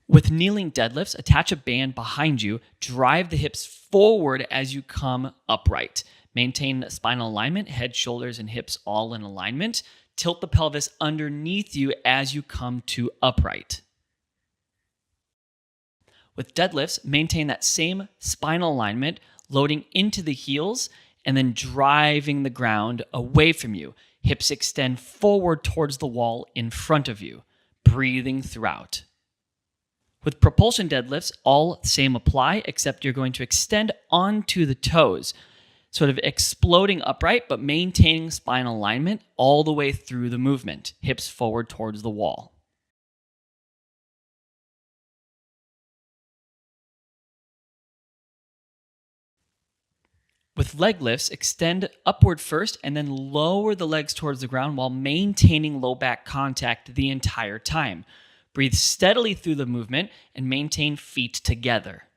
With kneeling deadlifts, attach a band behind you, drive the hips forward as you come upright. Maintain spinal alignment, head, shoulders, and hips all in alignment. Tilt the pelvis underneath you as you come to upright. With deadlifts, maintain that same spinal alignment, loading into the heels and then driving the ground away from you. Hips extend forward towards the wall in front of you, breathing throughout. With propulsion deadlifts, all same apply, except you're going to extend onto the toes, sort of exploding upright, but maintaining spinal alignment all the way through the movement, hips forward towards the wall. With leg lifts, extend upward first and then lower the legs towards the ground while maintaining low back contact the entire time. Breathe steadily through the movement and maintain feet together.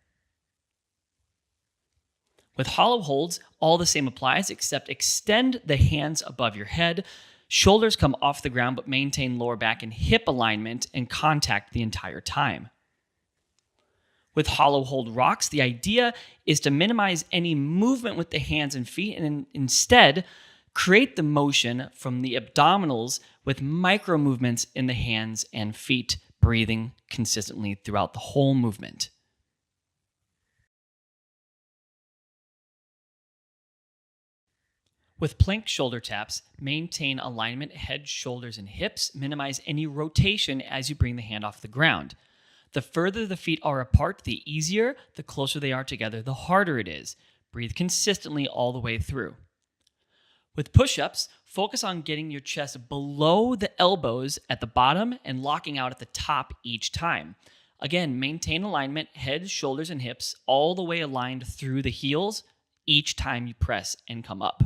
With hollow holds, all the same applies, except extend the hands above your head. Shoulders come off the ground, but maintain lower back and hip alignment and contact the entire time. With hollow hold rocks, the idea is to minimize any movement with the hands and feet and instead create the motion from the abdominals with micro movements in the hands and feet, breathing consistently throughout the whole movement. With plank shoulder taps, maintain alignment, head, shoulders, and hips. Minimize any rotation as you bring the hand off the ground. The further the feet are apart, the easier. The closer they are together, the harder it is. Breathe consistently all the way through. With push-ups, focus on getting your chest below the elbows at the bottom and locking out at the top each time. Again, maintain alignment, head, shoulders, and hips all the way aligned through the heels each time you press and come up.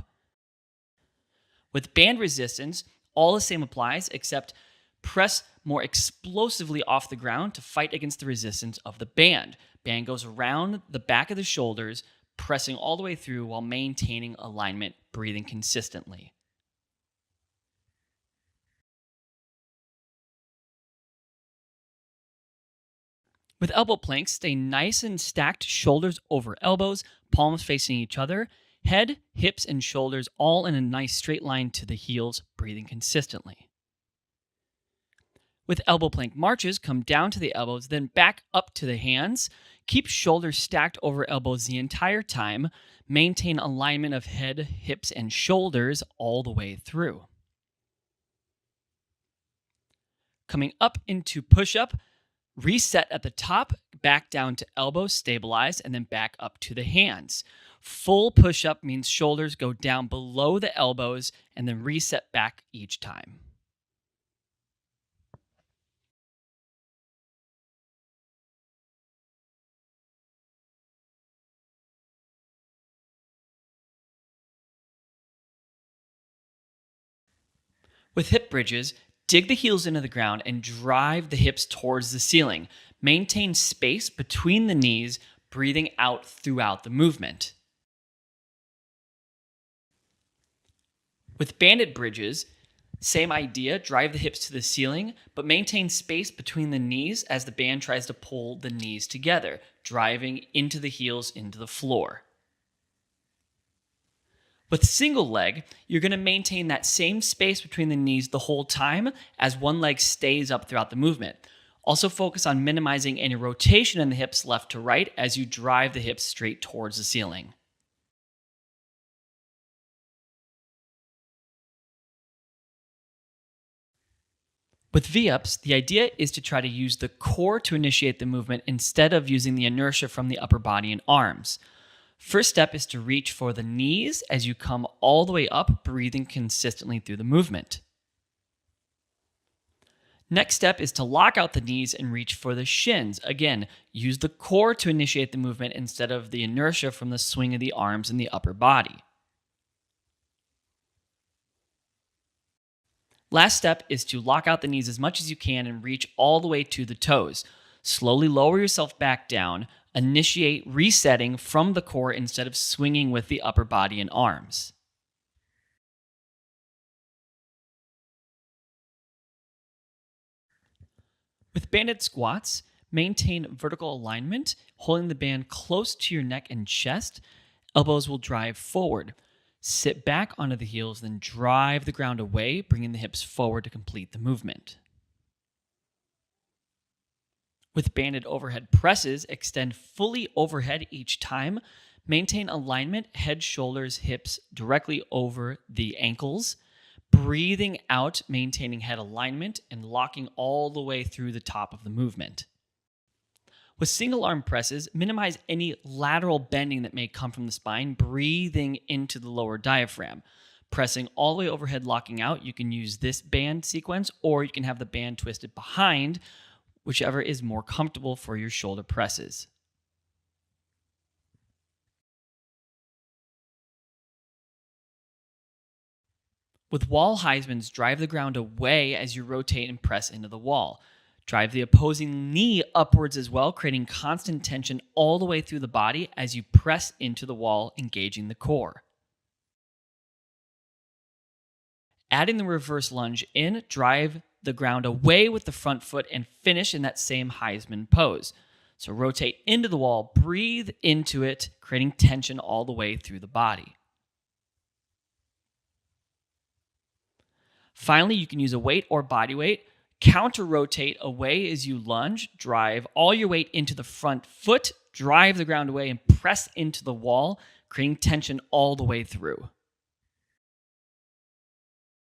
With band resistance, all the same applies, except press more explosively off the ground to fight against the resistance of the band. Band goes around the back of the shoulders, pressing all the way through while maintaining alignment, breathing consistently. With elbow planks, stay nice and stacked, shoulders over elbows, palms facing each other, head, hips, and shoulders all in a nice straight line to the heels, breathing consistently. With elbow plank marches, come down to the elbows, then back up to the hands. Keep shoulders stacked over elbows the entire time. Maintain alignment of head, hips, and shoulders all the way through. Coming up into push-up, reset at the top, back down to elbows, stabilize, and then back up to the hands. Full push-up means shoulders go down below the elbows and then reset back each time. With hip bridges, dig the heels into the ground and drive the hips towards the ceiling. Maintain space between the knees, breathing out throughout the movement. With banded bridges, same idea, drive the hips to the ceiling, but maintain space between the knees as the band tries to pull the knees together, driving into the heels into the floor. With single leg, you're going to maintain that same space between the knees the whole time as one leg stays up throughout the movement. Also focus on minimizing any rotation in the hips left to right as you drive the hips straight towards the ceiling. With V-ups, the idea is to try to use the core to initiate the movement instead of using the inertia from the upper body and arms. First step is to reach for the knees as you come all the way up, breathing consistently through the movement. Next step is to lock out the knees and reach for the shins. Again, use the core to initiate the movement instead of the inertia from the swing of the arms and the upper body. Last step is to lock out the knees as much as you can and reach all the way to the toes. Slowly lower yourself back down. Initiate resetting from the core instead of swinging with the upper body and arms. With banded squats, Maintain vertical alignment, holding the band close to your neck and chest. Elbows will drive forward. Sit back onto the heels, then drive the ground away, bringing the hips forward to complete the movement. With banded overhead presses, extend fully overhead each time. Maintain alignment, head, shoulders, hips directly over the ankles. Breathing out, maintaining head alignment, and locking all the way through the top of the movement. With single arm presses, minimize any lateral bending that may come from the spine, breathing into the lower diaphragm. Pressing all the way overhead, locking out, you can use this band sequence, or you can have the band twisted behind, whichever is more comfortable for your shoulder presses. With wall Heismans, drive the ground away as you rotate and press into the wall. Drive the opposing knee upwards as well, creating constant tension all the way through the body as you press into the wall, engaging the core. Adding the reverse lunge in, drive the ground away with the front foot and finish in that same Heisman pose. So rotate into the wall, breathe into it, creating tension all the way through the body. Finally, you can use a weight or body weight. Counter rotate away as you lunge. Drive all your weight into the front foot. Drive the ground away and press into the wall, creating tension all the way through.